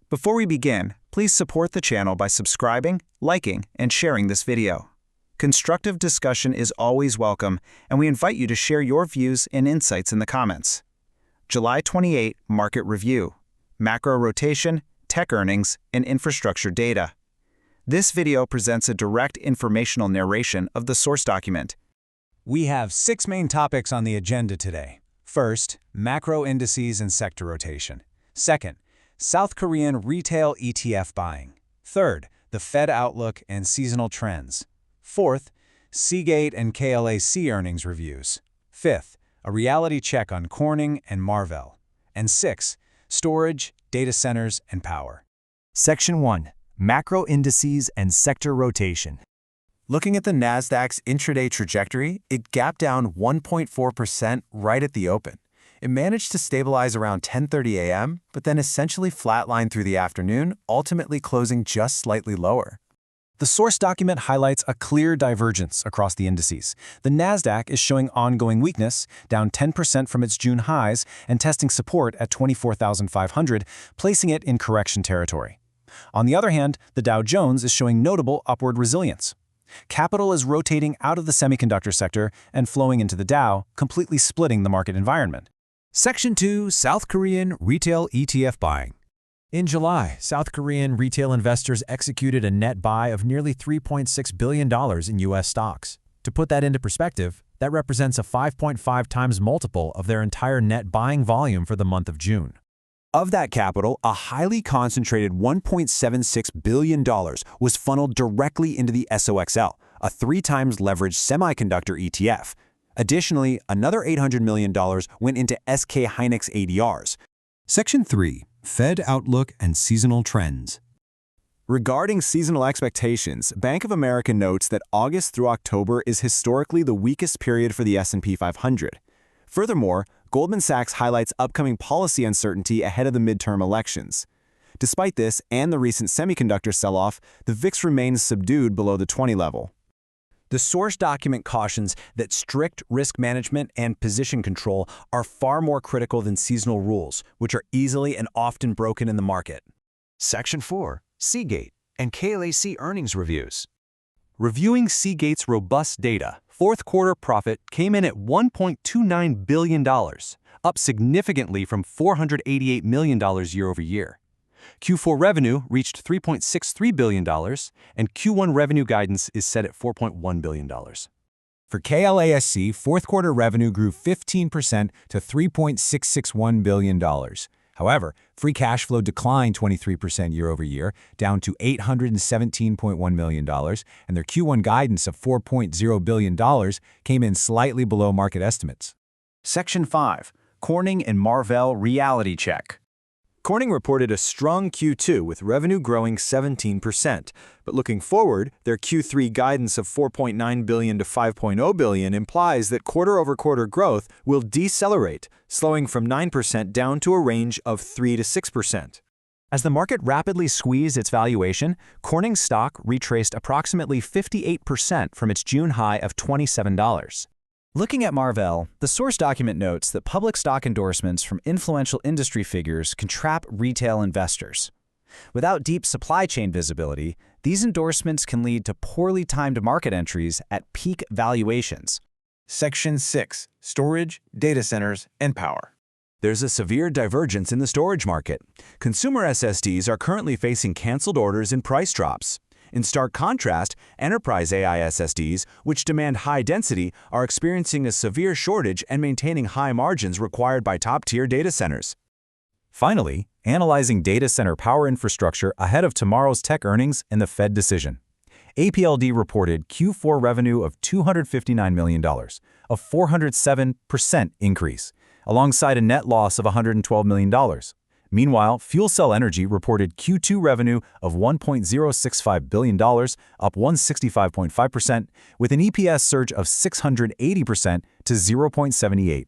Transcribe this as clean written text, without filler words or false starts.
Before we begin, please support the channel by subscribing, liking, and sharing this video. Constructive discussion is always welcome, and we invite you to share your views and insights in the comments. July 28 Market Review, Macro Rotation, Tech Earnings, and Infrastructure Data. This video presents a direct informational narration of the source document. We have 6 main topics on the agenda today. First, macro indices and sector rotation. Second, South Korean retail ETF buying. Third, the Fed outlook and seasonal trends. Fourth, Seagate and KLAC earnings reviews. Fifth, a reality check on Corning and Marvell. And sixth, storage, data centers, and power. Section 1. Macro Indices and Sector Rotation. Looking at the Nasdaq's intraday trajectory, it gapped down 1.4% right at the open. It managed to stabilize around 10:30 a.m., but then essentially flatlined through the afternoon, ultimately closing just slightly lower. The source document highlights a clear divergence across the indices. The Nasdaq is showing ongoing weakness, down 10% from its June highs and testing support at 24,500, placing it in correction territory. On the other hand, the Dow Jones is showing notable upward resilience. Capital is rotating out of the semiconductor sector and flowing into the Dow, completely splitting the market environment. Section 2. South Korean retail ETF buying. In July, South Korean retail investors executed a net buy of nearly $3.6 billion in U.S. stocks. To put that into perspective, that represents a 5.5 times multiple of their entire net buying volume for the month of June. Of that capital, a highly concentrated $1.76 billion was funneled directly into the SOXL, a 3 times leveraged semiconductor ETF. Additionally, another $800 million went into SK Hynix ADRs. Section 3. Fed outlook and seasonal trends. Regarding seasonal expectations, Bank of America notes that August through October is historically the weakest period for the S&P 500. Furthermore, Goldman Sachs highlights upcoming policy uncertainty ahead of the midterm elections. Despite this and the recent semiconductor sell-off, the VIX remains subdued below the 20 level. The source document cautions that strict risk management and position control are far more critical than seasonal rules, which are easily and often broken in the market. Section 4. Seagate and KLAC earnings reviews. Reviewing Seagate's robust data, fourth quarter profit came in at $1.29 billion, up significantly from $488 million year over year. Q4 revenue reached $3.63 billion, and Q1 revenue guidance is set at $4.1 billion. For KLASC, fourth quarter revenue grew 15% to $3.661 billion. However, free cash flow declined 23% year over year, down to $817.1 million, and their Q1 guidance of $4.0 billion came in slightly below market estimates. Section 5. Corning and Marvell reality check. Corning reported a strong Q2 with revenue growing 17%, but looking forward, their Q3 guidance of $4.9 billion to $5.0 billion implies that quarter-over-quarter growth will decelerate, slowing from 9% down to a range of 3 to 6%. As the market rapidly squeezed its valuation, Corning's stock retraced approximately 58% from its June high of $27. Looking at Marvell, the source document notes that public stock endorsements from influential industry figures can trap retail investors. Without deep supply chain visibility, these endorsements can lead to poorly timed market entries at peak valuations. Section 6. Storage, data centers, and power. There's a severe divergence in the storage market. Consumer SSDs are currently facing canceled orders and price drops. In stark contrast, enterprise AI SSDs, which demand high density, are experiencing a severe shortage and maintaining high margins required by top-tier data centers. Finally, analyzing data center power infrastructure ahead of tomorrow's tech earnings and the Fed decision. APLD reported Q4 revenue of $259 million, a 407% increase, alongside a net loss of $112 million. Meanwhile, Fuel Cell Energy reported Q2 revenue of $1.065 billion, up 165.5%, with an EPS surge of 680% to 0.78.